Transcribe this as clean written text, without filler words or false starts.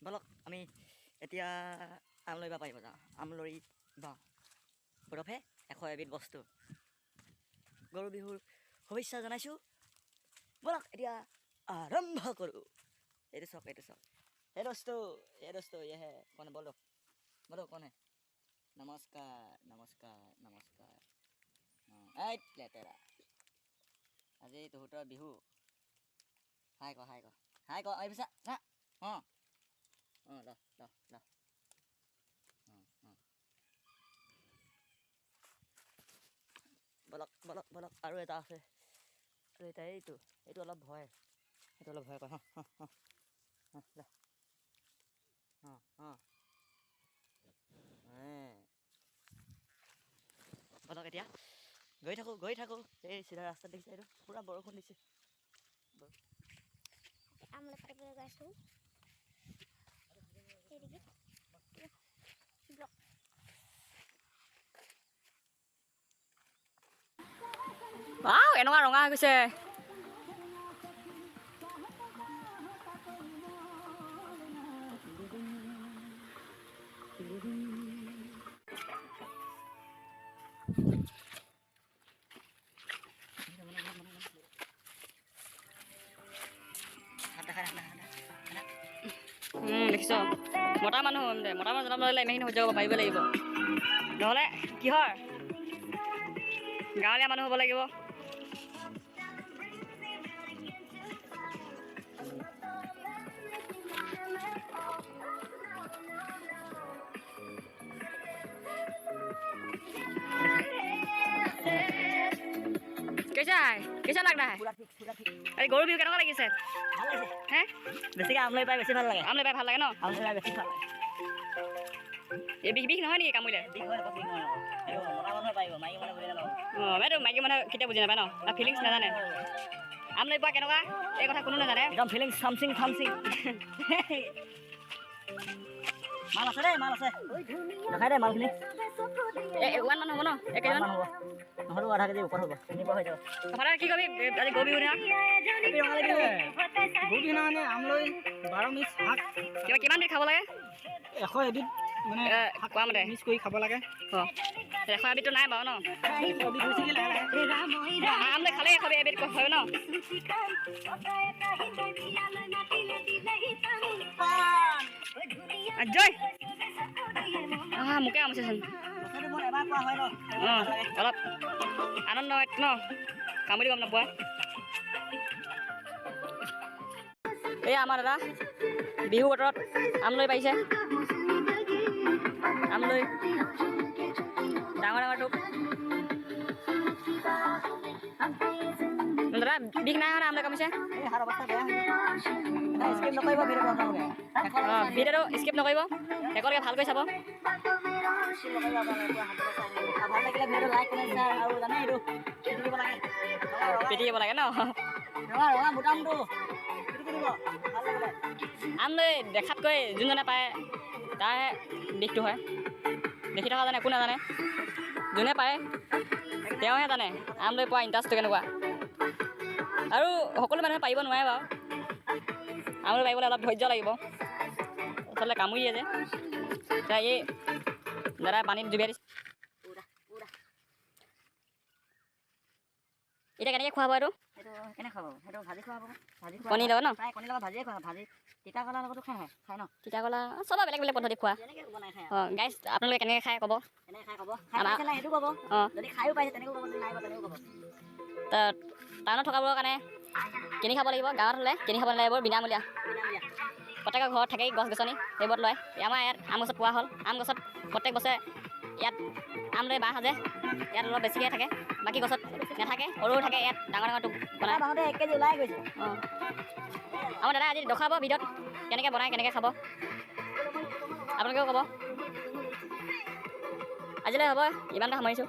বলক আমি এতিয়া আমলৈ বা পাৰিব যাওঁ। আমলৰি বাওঁ বৰফে 100 এবিধ বস্তু। গৰু বিহুৰ শুভেচ্ছা জনাইছোঁ। বলক এতিয়া আৰম্ভ কৰোঁ। এইটো চাওক এই দোস্তো ये है कौन है बोलो कौन है। নমস্কাৰ এই লেতেৰা আজি তহঁতৰ বিহু। হাই ক এই পিছা চা ল বলক আৰু এটা আছে। আৰু এটা এইটো অলপ ভয়, এইটো অলপ ভয় কৰে। বলক এতিয়া গৈ থাকোঁ এই চিধা ৰাস্তাত দেখিছে এইটো পুৰা বৰষুণ দিছে। এনেকুৱা ৰঙা হৈ গৈছে। দেখিছ মতা মানুহ জনাব লাগিলে ইমানখিনি সহ্য কৰিব পাৰিব লাগিব, নহ'লে কিহৰ গাঁৱলীয়া মানুহ হ'ব লাগিব। कैसा लग रहा है? अरे गरु बिहु केनेকুৱা লাগিছে? ভাল লাগিছে। হে বেছিকৈ আমলৈ পাই বেছি ভাল লাগে। আমলৈ পাই ভাল লাগে ন? আমলৈ পাই বেছি ভাল লাগে। এই বিষ নহয় নেকি কামুৰিলে? বিষ হয় আকৌ বিষ নহয় আকৌ। এইটো মতা মানুহে পাৰিব, মাইকী মানুহে বুজি নাপাব। এইটো মাইকী মানুহে কেতিয়া বুজি নাপায় ন? ফিলিংছ নাজানে। আমলৈ পোৱা কেনেকুৱা এই কথা কোনো নাজানে। একদম ফিলিংছ থামচিং মাল আছে দেই, মাল আছে। দেখাই দে মালখিনি। ওৱান মান হ'ব ন? এক কেজিমান হ'ব। নহ'লেও আধা কেজি ওপৰ হ'ব। হৈ যাব। সদায় কি কবি আজি গৰু বিহু দিনা? গৰু বিহু মানে আমলৈ 12 মিচ শাক। কিমান বিধ খাব লাগে? 100 এবিধ মানে কোৱা মতে মিক্স কৰি খাব লাগে। 100 এবিধটো নাই বাৰু ন? আমলৈ খালে 100 এবিধ হয় ন? জয় মোকে আমছেচোন। অলপ আনন্দ ন কামুৰি গম নাপোৱা। এই আমাৰ দাদা বিহু বতৰত আমলৈ পাৰিছে। আমলৈ ডাঙৰ টোপ। দাদা বিষ নাই হোৱা আমলৈ কামিছে। ভিডিঅ'টো স্কিপ নকৰিব, একেলগে ভালকৈ চাব। পিটিকিব লাগে ন? আমলৈ দেখাতকৈ যোনজনে পায় তাৰহে বিষটো হয়। দেখি থকা জানে একো নাজানে, যোনে পাৰে তেওঁহে জানে আমলৈ পোৱা ইণ্টাৰেষ্টটো কেনেকুৱা। আৰু সকলো মানুহে পাৰিব নোৱাৰে বাৰু। আমলৈ পাৰিবলৈ অলপ ধৈৰ্য লাগিব, আচলতে কামুৰিয়ে যে। এতিয়া এই দাদাই পানীত জুবিয়াই দিছে। এতিয়া কেনেকৈ খোৱাব এইটো? কেনেকৈ খুৱাব? সেইটো ভাজি খুৱাব। কণী লগত ন? কণীৰ লগত ভাজিয়ে খোৱা। ভাজি তিতা কলাৰ লগতো খাই ন? তিতা কলা চব বেলেগ পদ্ধতি খোৱা। গাইজ আপোনালোকে কেনেকৈ খাই ক'ব। সেইটো ক'ব। যদি খায়ো পাইছে তেনেকৈ ক'ব, নাই তেনেকৈ ক'ব। টাউনত থকাবোৰৰ কাৰণে কিনি খাব লাগিব, গাঁৱত হ'লে কিনি খাব নালাগে। এইবোৰ বিনামূলীয়া। প্ৰত্যেকৰ ঘৰত থাকেই গছ গছনি, সেইবোৰত লয়। আমাৰ ইয়াত আম গছত পোৱা হ'ল। আম গছত প্ৰত্যেক বছৰে ইয়াত আমলৈ বাঁহ সাজে। ইয়াত অলপ বেছিকৈ থাকে, বাকী গছত নাথাকে, সৰু থাকে। ইয়াত ডাঙৰ টোপ বনাই 1 কেজি ওলাই গৈছে। আমাৰ দাদা আজি দেখাব ভিডিঅ'ত কেনেকৈ বনাই, কেনেকৈ খাব। আপোনালোকেও ক'ব। আজিলৈ হ'ব, ইমানতে সামৰিছোঁ।